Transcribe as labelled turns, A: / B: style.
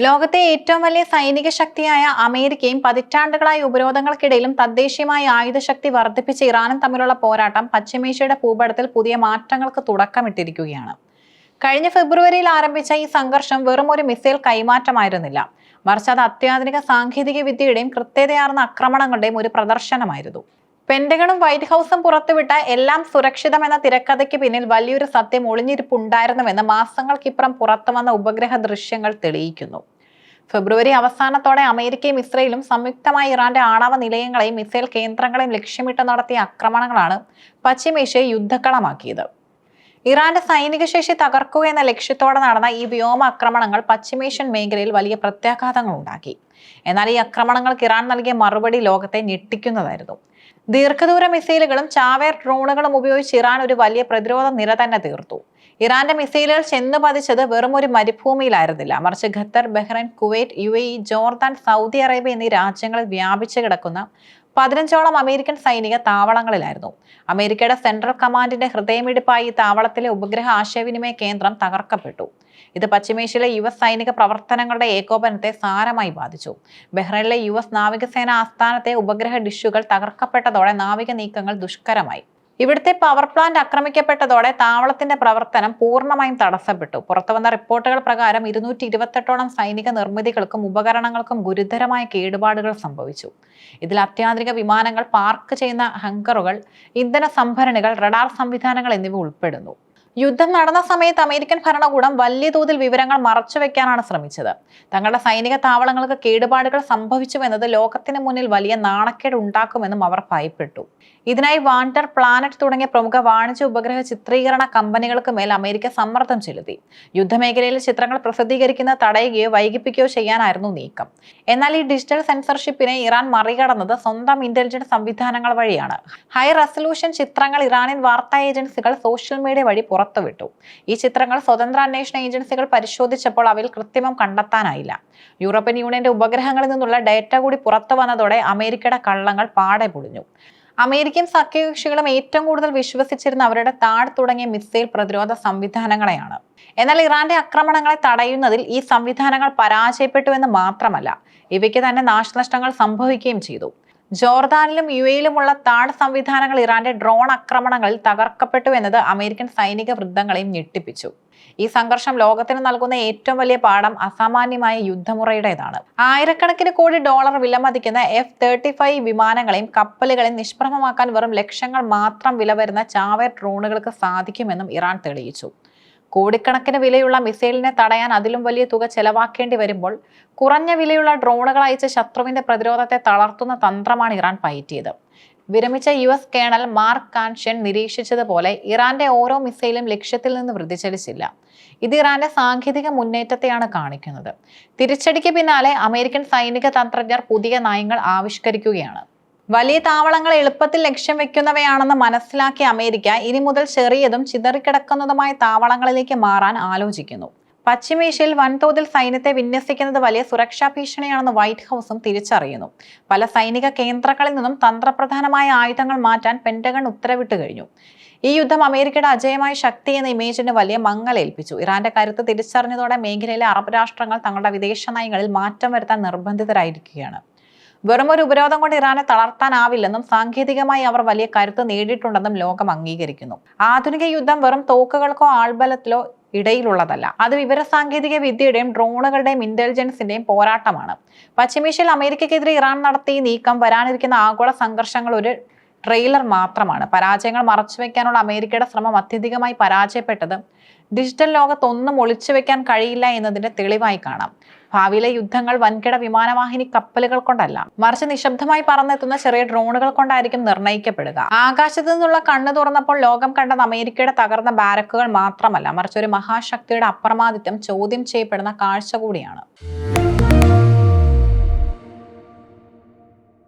A: ലോകത്തെ ഏറ്റവും വലിയ സൈനിക ശക്തിയായ അമേരിക്കയും പതിറ്റാണ്ടുകളായി ഉപരോധങ്ങൾക്കിടയിലും തദ്ദേശീയമായ ആയുധശക്തി വർദ്ധിപ്പിച്ച ഇറാനും തമ്മിലുള്ള പോരാട്ടം പശ്ചിമേഷ്യയുടെ ഭൂപടത്തിൽ പുതിയ മാറ്റങ്ങൾക്ക് തുടക്കമിട്ടിരിക്കുകയാണ്. കഴിഞ്ഞ ഫെബ്രുവരിയിൽ ആരംഭിച്ച ഈ സംഘർഷം വെറും ഒരു മിസൈൽ കൈമാറ്റമായിരുന്നില്ല, മറിച്ച് അത് അത്യാധുനിക സാങ്കേതിക വിദ്യയുടെയും കൃത്യതയാർന്ന ആക്രമണങ്ങളുടെയും ഒരു പ്രദർശനമായിരുന്നു. പെന്റഗണും വൈറ്റ് ഹൌസും പുറത്തുവിട്ട എല്ലാം സുരക്ഷിതമെന്ന തിരക്കഥയ്ക്ക് പിന്നിൽ വലിയൊരു സത്യം ഒളിഞ്ഞിരിപ്പുണ്ടായിരുന്നുവെന്ന് മാസങ്ങൾക്കിപ്പുറം പുറത്തുവന്ന ഉപഗ്രഹ ദൃശ്യങ്ങൾ തെളിയിക്കുന്നു. ഫെബ്രുവരി അവസാനത്തോടെ അമേരിക്കയും ഇസ്രയേലും സംയുക്തമായി ഇറാന്റെ ആണവ നിലയങ്ങളെയും മിസൈൽ കേന്ദ്രങ്ങളെയും ലക്ഷ്യമിട്ട് നടത്തിയ ആക്രമണങ്ങളാണ് പശ്ചിമേഷ്യയെ യുദ്ധക്കളമാക്കിയത്. ഇറാന്റെ സൈനിക ശേഷി തകർക്കുക എന്ന ലക്ഷ്യത്തോടെ നടന്ന ഈ വ്യോമ ആക്രമണങ്ങൾ പശ്ചിമേഷ്യൻ മേഖലയിൽ വലിയ പ്രത്യാഘാതങ്ങൾ ഉണ്ടാക്കി. എന്നാൽ ഈ ആക്രമണങ്ങൾക്ക് ഇറാൻ നൽകിയ മറുപടി ലോകത്തെ ഞെട്ടിക്കുന്നതായിരുന്നു. ദീർഘദൂര മിസൈലുകളും ചാവേർ ഡ്രോണുകളും ഉപയോഗിച്ച് ഇറാൻ ഒരു വലിയ പ്രതിരോധ നിര തന്നെ തീർത്തു. ഇറാന്റെ മിസൈലുകൾ ചെന്നു പതിച്ചത് വെറും ഒരു മരുഭൂമിയിലായിരുന്നില്ല, മറിച്ച് Qatar, Bahrain, Kuwait, UAE, Jordan, Saudi Arabia എന്നീ രാജ്യങ്ങളിൽ വ്യാപിച്ചു കിടക്കുന്ന 15ഓളം അമേരിക്കൻ സൈനിക താവളങ്ങളിലായിരുന്നു. അമേരിക്കയുടെ സെൻട്രൽ കമാൻഡിന്റെ ഹൃദയമിടിപ്പായി ഈ താവളത്തിലെ ഉപഗ്രഹ ആശയവിനിമയ കേന്ദ്രം തകർക്കപ്പെട്ടു. ഇത് പശ്ചിമേഷ്യയിലെ US സൈനിക പ്രവർത്തനങ്ങളുടെ ഏകോപനത്തെ സാരമായി ബാധിച്ചു. ബഹ്റൈനിലെ US നാവികസേന ആസ്ഥാനത്തെ ഉപഗ്രഹ ഡിഷുകൾ തകർക്കപ്പെട്ടതോടെ നാവിക നീക്കങ്ങൾ ദുഷ്കരമായി. ഇവിടുത്തെ പവർ പ്ലാന്റ് ആക്രമിക്കപ്പെട്ടതോടെ താവളത്തിന്റെ പ്രവർത്തനം പൂർണ്ണമായും തടസ്സപ്പെട്ടു. പുറത്തുവന്ന റിപ്പോർട്ടുകൾ പ്രകാരം 228ഓളം സൈനിക നിർമ്മിതികൾക്കും ഉപകരണങ്ങൾക്കും ഗുരുതരമായ കേടുപാടുകൾ സംഭവിച്ചു. ഇതിൽ അത്യാധുനിക വിമാനങ്ങൾ, പാർക്ക് ചെയ്യുന്ന ഹങ്കറുകൾ, ഇന്ധന സംഭരണികൾ, റഡാർ സംവിധാനങ്ങൾ എന്നിവ ഉൾപ്പെടുന്നു. യുദ്ധം നടന്ന സമയത്ത് അമേരിക്കൻ ഭരണകൂടം വലിയ തോതിൽ വിവരങ്ങൾ മറച്ചുവെക്കാനാണ് ശ്രമിച്ചത്. തങ്ങളുടെ സൈനിക താവളങ്ങൾക്ക് കേടുപാടുകൾ സംഭവിച്ചുവെന്നത് ലോകത്തിന് മുന്നിൽ വലിയ നാണക്കേട് ഉണ്ടാക്കുമെന്നും അവർ ഭയപ്പെട്ടു. ഇതിനായി വാണ്ടർ, പ്ലാനറ്റ് തുടങ്ങിയ പ്രമുഖ വാണിജ്യ ഉപഗ്രഹ ചിത്രീകരണ കമ്പനികൾക്ക് മേൽ അമേരിക്ക സമ്മർദ്ദം ചെലുത്തി. യുദ്ധമേഖലയിലെ ചിത്രങ്ങൾ പ്രസിദ്ധീകരിക്കുന്നത് തടയുകയോ വൈകിപ്പിക്കുകയോ ചെയ്യാനായിരുന്നു നീക്കം. എന്നാൽ ഈ ഡിജിറ്റൽ സെൻസർഷിപ്പിനെ ഇറാൻ മറികടന്നത് സ്വന്തം ഇന്റലിജൻസ് സംവിധാനങ്ങൾ വഴിയാണ്. ഹൈ റെസല്യൂഷൻ ചിത്രങ്ങൾ ഇറാനിയൻ വാർത്താ ഏജൻസികൾ സോഷ്യൽ മീഡിയ വഴി പുറത്തുവിട്ടു. ഈ ചിത്രങ്ങൾ സ്വതന്ത്ര അന്വേഷണ ഏജൻസികൾ പരിശോധിച്ചപ്പോൾ അവയിൽ കൃത്രിമം കണ്ടെത്താനായില്ല. യൂറോപ്യൻ യൂണിയന്റെ ഉപഗ്രഹങ്ങളിൽ നിന്നുള്ള ഡേറ്റ കൂടി പുറത്തു വന്നതോടെ അമേരിക്കയുടെ കള്ളങ്ങൾ പാടെ പൊളിഞ്ഞു. അമേരിക്കൻ സഖ്യകക്ഷികളും ഏറ്റവും കൂടുതൽ വിശ്വസിച്ചിരുന്ന അവരുടെ താഡ് തുടങ്ങിയ മിസൈൽ പ്രതിരോധ സംവിധാനങ്ങളെയാണ്. എന്നാൽ ഇറാന്റെ ആക്രമണങ്ങളെ തടയുന്നതിൽ ഈ സംവിധാനങ്ങൾ പരാജയപ്പെട്ടു എന്ന് മാത്രമല്ല, ഇവയ്ക്ക് തന്നെ നാശനഷ്ടങ്ങൾ സംഭവിക്കുകയും ചെയ്തു. ജോർദാനിലും UAEയിലുമുള്ള താഡ് സംവിധാനങ്ങൾ ഇറാന്റെ ഡ്രോൺ ആക്രമണങ്ങളിൽ തകർക്കപ്പെട്ടു എന്നത് അമേരിക്കൻ സൈനിക വൃത്തങ്ങളെയും ഞെട്ടിപ്പിച്ചു. ഈ സംഘർഷം ലോകത്തിന് നൽകുന്ന ഏറ്റവും വലിയ പാഠം അസാമാന്യമായ യുദ്ധമുറയുടേതാണ്. ആയിരക്കണക്കിന് കോടി ഡോളർ വിലമതിക്കുന്ന F-35 വിമാനങ്ങളെയും കപ്പലുകളെയും നിഷ്പ്രഭമാക്കാൻ വെറും ലക്ഷങ്ങൾ മാത്രം വില വരുന്ന ചാവേർ ഡ്രോണുകൾക്ക് സാധിക്കുമെന്നും ഇറാൻ തെളിയിച്ചു. കോടിക്കണക്കിന് വിലയുള്ള മിസൈലിനെ തടയാൻ അതിലും വലിയ തുക ചെലവാക്കേണ്ടി വരുമ്പോൾ കുറഞ്ഞ വിലയുള്ള ഡ്രോണുകൾ അയച്ച് ശത്രുവിന്റെ പ്രതിരോധത്തെ തളർത്തുന്ന തന്ത്രമാണ് ഇറാൻ പയറ്റിയത്. വിരമിച്ച US കേണൽ മാർക്ക് കാൻഷ്യൻ നിരീക്ഷിച്ചതുപോലെ ഇറാന്റെ ഓരോ മിസൈലും ലക്ഷ്യത്തിൽ നിന്ന് വ്യതിചലിച്ചില്ല. ഇത് ഇറാന്റെ സാങ്കേതിക മുന്നേറ്റത്തെയാണ് കാണിക്കുന്നത്. തിരിച്ചടിക്ക് പിന്നാലെ അമേരിക്കൻ സൈനിക തന്ത്രജ്ഞർ പുതിയ നയങ്ങൾ ആവിഷ്കരിക്കുകയാണ്. വലിയ താവളങ്ങൾ എളുപ്പത്തിൽ ലക്ഷ്യം വെക്കുന്നവയാണെന്ന് മനസ്സിലാക്കിയ അമേരിക്ക ഇനി മുതൽ ചെറിയതും ചിതറിക്കിടക്കുന്നതുമായ താവളങ്ങളിലേക്ക് മാറാൻ ആലോചിക്കുന്നു. പശ്ചിമേഷ്യയിൽ വൻതോതിൽ സൈന്യത്തെ വിന്യസിക്കുന്നത് വലിയ സുരക്ഷാ ഭീഷണിയാണെന്ന് വൈറ്റ് ഹൌസും തിരിച്ചറിയുന്നു. പല സൈനിക കേന്ദ്രങ്ങളിൽ നിന്നും തന്ത്രപ്രധാനമായ ആയുധങ്ങൾ മാറ്റാൻ പെന്റഗൺ ഉത്തരവിട്ട് കഴിഞ്ഞു. ഈ യുദ്ധം അമേരിക്കയുടെ അജയമായ ശക്തി എന്ന ഇമേജിന് വലിയ മങ്ങലേൽപ്പിച്ചു. ഇറാന്റെ കരുത്ത് തിരിച്ചറിഞ്ഞതോടെ മേഖലയിലെ അറബ് രാഷ്ട്രങ്ങൾ തങ്ങളുടെ വിദേശ നയങ്ങളിൽ മാറ്റം വരുത്താൻ നിർബന്ധിതരായിരിക്കുകയാണ്. വെറും ഒരു ഉപരോധം കൊണ്ട് ഇറാനെ തളർത്താനാവില്ലെന്നും സാങ്കേതികമായി അവർ വലിയ കരുത്ത് നേടിയിട്ടുണ്ടെന്നും ലോകം അംഗീകരിക്കുന്നു. ആധുനിക യുദ്ധം വെറും തോക്കുകൾക്കോ ആൾബലത്തിലോ ഇടയിലുള്ളതല്ല, അത് വിവര സാങ്കേതിക വിദ്യയുടെയും ഡ്രോണുകളുടെയും ഇന്റലിജൻസിന്റെയും പോരാട്ടമാണ്. പശ്ചിമേഷ്യയിൽ അമേരിക്കക്കെതിരെ ഇറാൻ നടത്തിയ നീക്കം വരാനിരിക്കുന്ന ആഗോള സംഘർഷങ്ങൾ ഒരു ട്രെയിലർ മാത്രമാണ്. പരാജയങ്ങൾ മറച്ചുവെക്കാനുള്ള അമേരിക്കയുടെ ശ്രമം അത്യധികമായി പരാജയപ്പെട്ടത് ഡിജിറ്റൽ ലോകത്ത് ഒന്നും ഒളിച്ചുവെക്കാൻ കഴിയില്ല എന്നതിന്റെ തെളിവായി കാണാം. ഭാവിയിലെ യുദ്ധങ്ങൾ വൻകിട വിമാനവാഹിനി കപ്പലുകൾ കൊണ്ടല്ല, മറിച്ച് നിശബ്ദമായി പറന്നെത്തുന്ന ചെറിയ ഡ്രോണുകൾ കൊണ്ടായിരിക്കും നിർണ്ണയിക്കപ്പെടുക. ആകാശത്തു നിന്നുള്ള കണ്ണു തുറന്നപ്പോൾ ലോകം കണ്ടത് അമേരിക്കയുടെ തകർന്ന ബാരക്കുകൾ മാത്രമല്ല, മറിച്ച് ഒരു മഹാശക്തിയുടെ അപ്രമാദിത്വം ചോദ്യം ചെയ്യപ്പെടുന്ന കാഴ്ച കൂടിയാണ്.